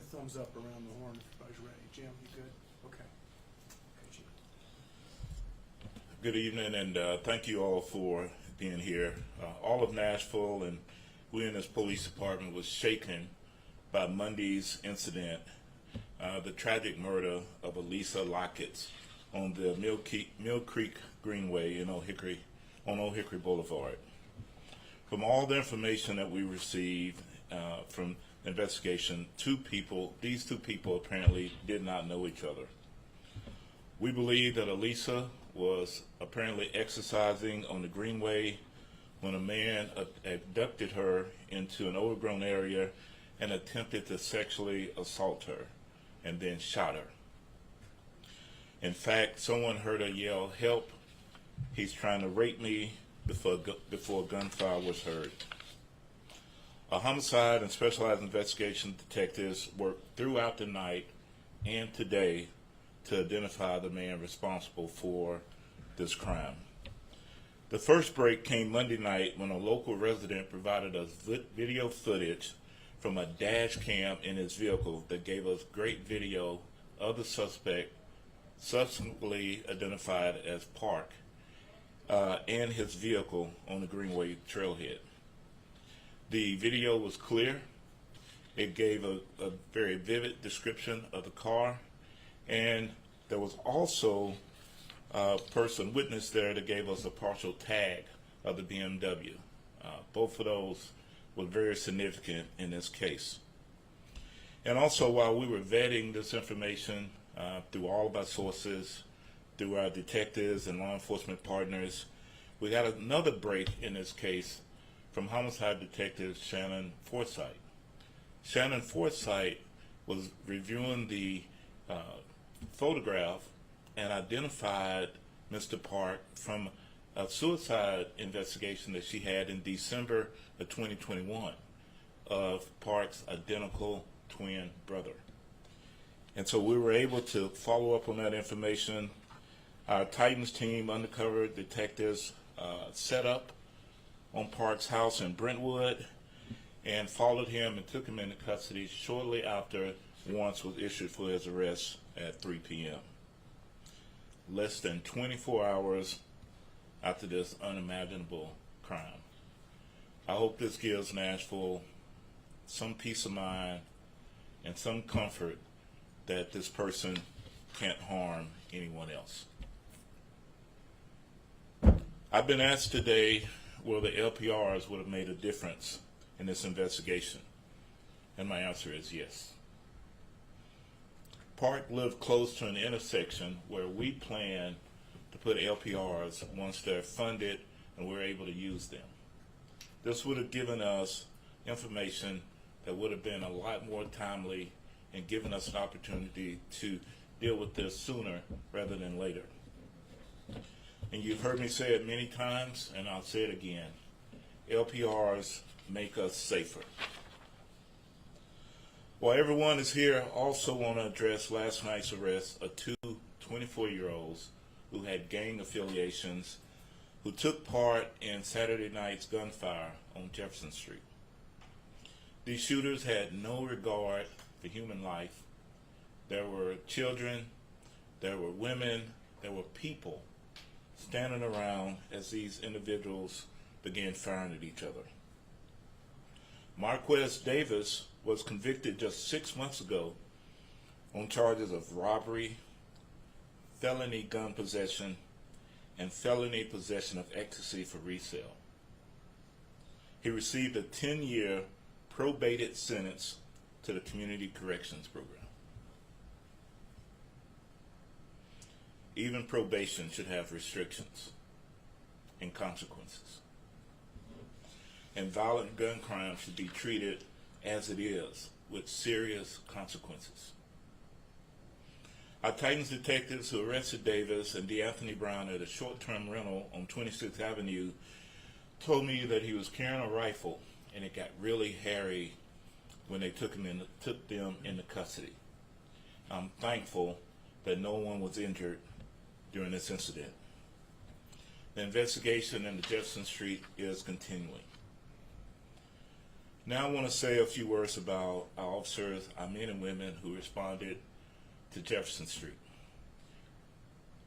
thumbs up around the horn if everybody's ready. Jim, you good? Okay. Okay, Jim. Good evening, and thank you all for being here. All of Nashville and we in this police department was shaken by Monday's incident, the tragic murder of Alyssa Lokits on the Mill Creek Greenway in Old Hickory Boulevard. From all the information that we received from the investigation, these two people apparently did not know each other. We believe that Alyssa was apparently exercising on the Greenway when a man abducted her into an overgrown area and attempted to sexually assault her and then shot her. In fact, someone heard her yell, "Help, he's trying to rape me," before gunfire was heard. A homicide and specialized investigation detectives worked throughout the night and today to identify the man responsible for this crime. The first break came Monday night when a local resident provided us video footage from a dash cam in his vehicle that gave us great video of the suspect, subsequently identified as Park, and his vehicle on the Greenway trailhead. The video was clear. It gave a very vivid description of the car, and there was also a person witness there that gave us a partial tag of the BMW. Both of those were very significant in this case. And also, while we were vetting this information through all of our sources, through our detectives and law enforcement partners, we got another break in this case from homicide detective Shannon Forsythe. Shannon Forsythe was reviewing the photograph and identified Mr. Park from a suicide investigation that she had in December of 2021 of Park's identical twin brother. And so we were able to follow up on that information. Our Titans team, undercover detectives, set up on Park's house in Brentwood and followed him and took him into custody shortly after warrants was issued for his arrest at 3 p.m. Less than 24 hours after this unimaginable crime. I hope this gives Nashville some peace of mind and some comfort that this person can't harm anyone else. I've been asked today whether LPRs would have made a difference in this investigation, and my answer is yes. Park lived close to an intersection where we plan to put LPRs once they're funded and we're able to use them. This would have given us information that would have been a lot more timely and given us an opportunity to deal with this sooner rather than later. And you've heard me say it many times, and I'll say it again. LPRs make us safer. While everyone is here, I also want to address last night's arrest of two 24-year-olds who had gang affiliations who took part in Saturday night's gunfire on Jefferson Street. These shooters had no regard for human life. There were children, there were women, there were people standing around as these individuals began firing at each other. Marquez Davis was convicted just 6 months ago on charges of robbery, felony gun possession, and felony possession of ecstasy for resale. He received a 10-year probated sentence to the Community Corrections Program. Even probation should have restrictions and consequences. And violent gun crime should be treated as it is, with serious consequences. Our Titans detectives who arrested Davis and DeAnthony Brown at a short-term rental on 26th Avenue told me that he was carrying a rifle, and it got really hairy when they took them into custody. I'm thankful that no one was injured during this incident. The investigation into Jefferson Street is continuing. Now I want to say a few words about our officers, our men and women who responded to Jefferson Street.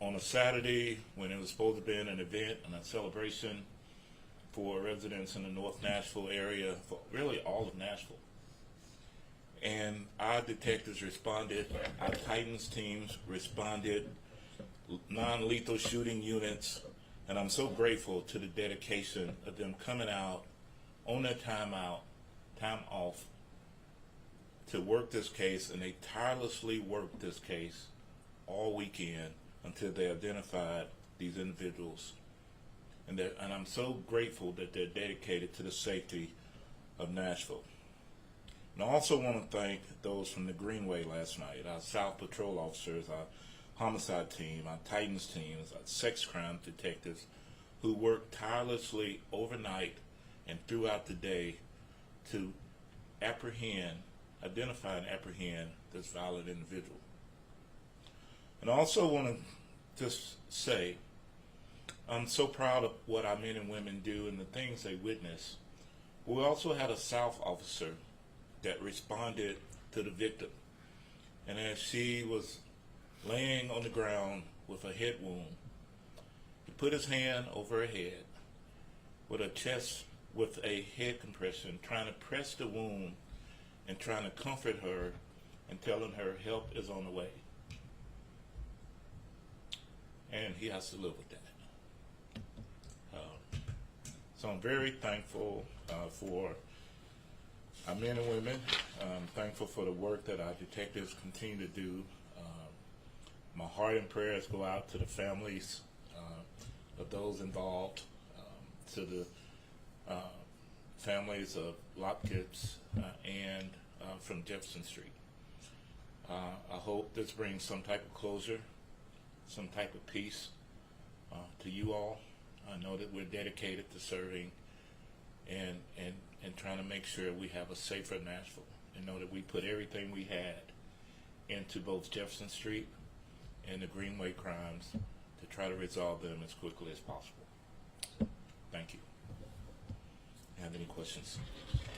On a Saturday when it was supposed to be an event and a celebration for residents in the North Nashville area, for really all of Nashville. And our detectives responded, our Titans teams responded, non-lethal shooting units, and I'm so grateful to the dedication of them coming out on their time off to work this case, and they tirelessly worked this case all weekend until they identified these individuals. And I'm so grateful that they're dedicated to the safety of Nashville. And I also want to thank those from the Greenway last night, our South Patrol officers, our homicide team, our Titans teams, our sex crime detectives, who worked tirelessly overnight and throughout the day to identify and apprehend this violent individual. And I also want to just say, I'm so proud of what our men and women do and the things they witness. We also had a South officer that responded to the victim. And as she was laying on the ground with a head wound, he put his hand over her head with a head compression, trying to press the wound and trying to comfort her and telling her help is on the way. And he has to live with that. So I'm very thankful for our men and women. I'm thankful for the work that our detectives continue to do. My heart and prayers go out to the families of those involved, to the families of Lokits and from Jefferson Street. I hope this brings some type of closure, some type of peace to you all. I know that we're dedicated to serving and trying to make sure we have a safer Nashville, and know that we put everything we had into both Jefferson Street and the Greenway crimes to try to resolve them as quickly as possible. Thank you. Have any questions?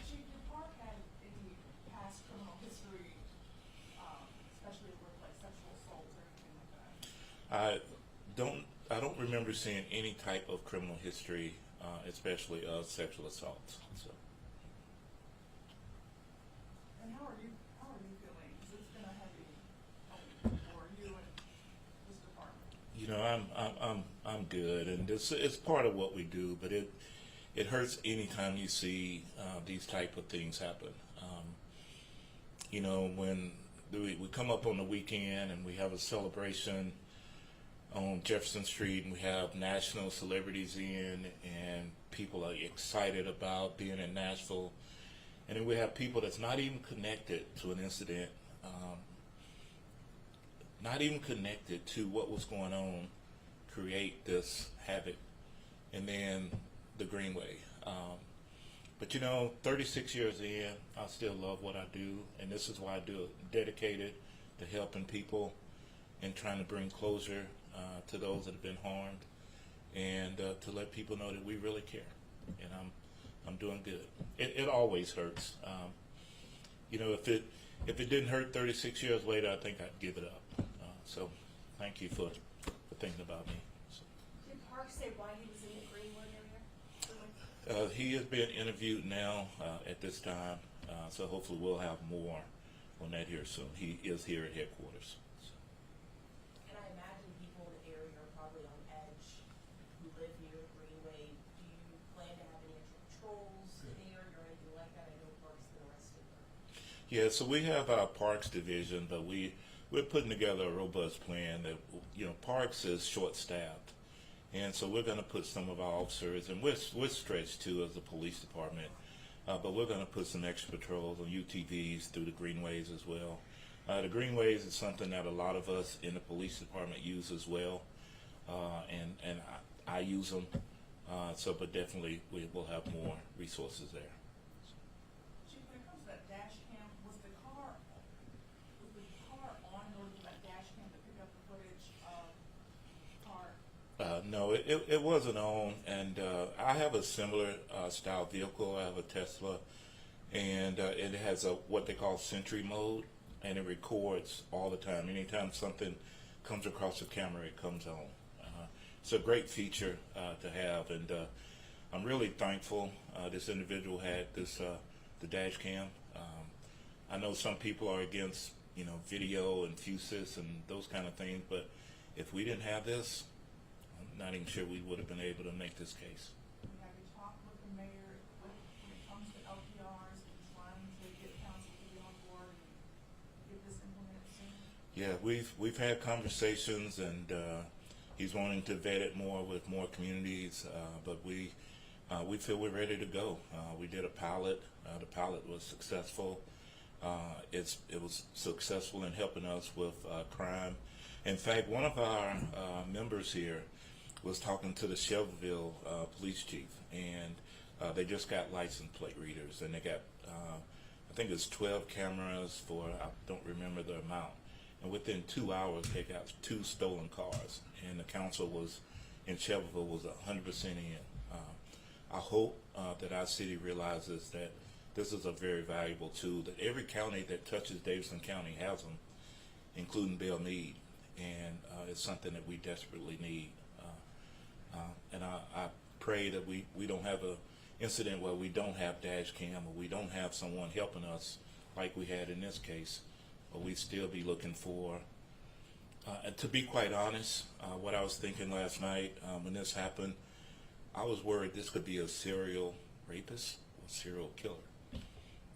Chief, did Park have any past criminal history, especially with like sexual assault or anything like that? I don't remember seeing any type of criminal history, especially of sexual assaults. So. And how are you feeling? Because it's been a heavy for you and this department. You know, I'm good, and it's part of what we do, but it hurts anytime you see these type of things happen. You know, when we come up on the weekend and we have a celebration on Jefferson Street, and we have national celebrities in, and people are excited about being in Nashville, and then we have people that's not even connected to an incident, not even connected to what was going on, create this havoc, and then the Greenway. But you know, 36 years in, I still love what I do, and this is why I do it. Dedicated to helping people and trying to bring closure to those that have been harmed, and to let people know that we really care, and I'm doing good. It always hurts. You know, if it didn't hurt 36 years later, I think I'd give it up. So thank you for thinking about me. So. Did Park say why he was in the Greenwood area? He is being interviewed now at this time, so hopefully we'll have more on that here soon. He is here at headquarters. So. And I imagine people in the area are probably on edge who live near Greenway. Do you plan to have any extra patrols there or anything like that? I know Park's been arrested. Yeah, so we have our Parks division, but we're putting together a robust plan that, you know, Parks is short-staffed. And so we're going to put some of our officers, and we're stretched too as a police department, but we're going to put some extra patrols on UTVs through the greenways as well. The greenways is something that a lot of us in the police department use as well, and I use them. But definitely we will have more resources there. Chief, when it comes to that dash cam, was the car on or was that dash cam to pick up the footage of Park? No, it wasn't on, and I have a similar style vehicle. I have a Tesla, and it has a what they call sentry mode, and it records all the time. Anytime something comes across the camera, it comes on. It's a great feature to have, and I'm really thankful this individual had this the dash cam. I know some people are against video and fuses and those kind of things, but if we didn't have this, I'm not even sure we would have been able to make this case. Have you talked with the mayor when it comes to LPRs and trying to get council to get on board and get this implemented soon? Yeah, we've had conversations, and he's wanting to vet it more with more communities, but we feel we're ready to go. We did a pilot. The pilot was successful. It was successful in helping us with crime. In fact, one of our members here was talking to the Shelbyville police chief, and they just got license plate readers, and they got I think it's 12 cameras for, I don't remember the amount, and within 2 hours they got 2 stolen cars, and the council was in Shelbyville was 100% in. I hope that our city realizes that this is a very valuable tool, that every county that touches Davidson County has them, including Belle Meade, and it's something that we desperately need. And I pray that we don't have an incident where we don't have dash cam, or we don't have someone helping us like we had in this case, but we still be looking for, and to be quite honest, what I was thinking last night when this happened, I was worried this could be a serial rapist or serial killer.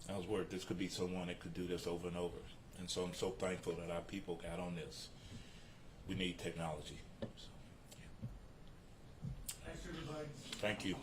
I was worried this could be someone that could do this over and over. And so I'm so thankful that our people got on this. We need technology. So, yeah. Thanks, everybody. Thank you.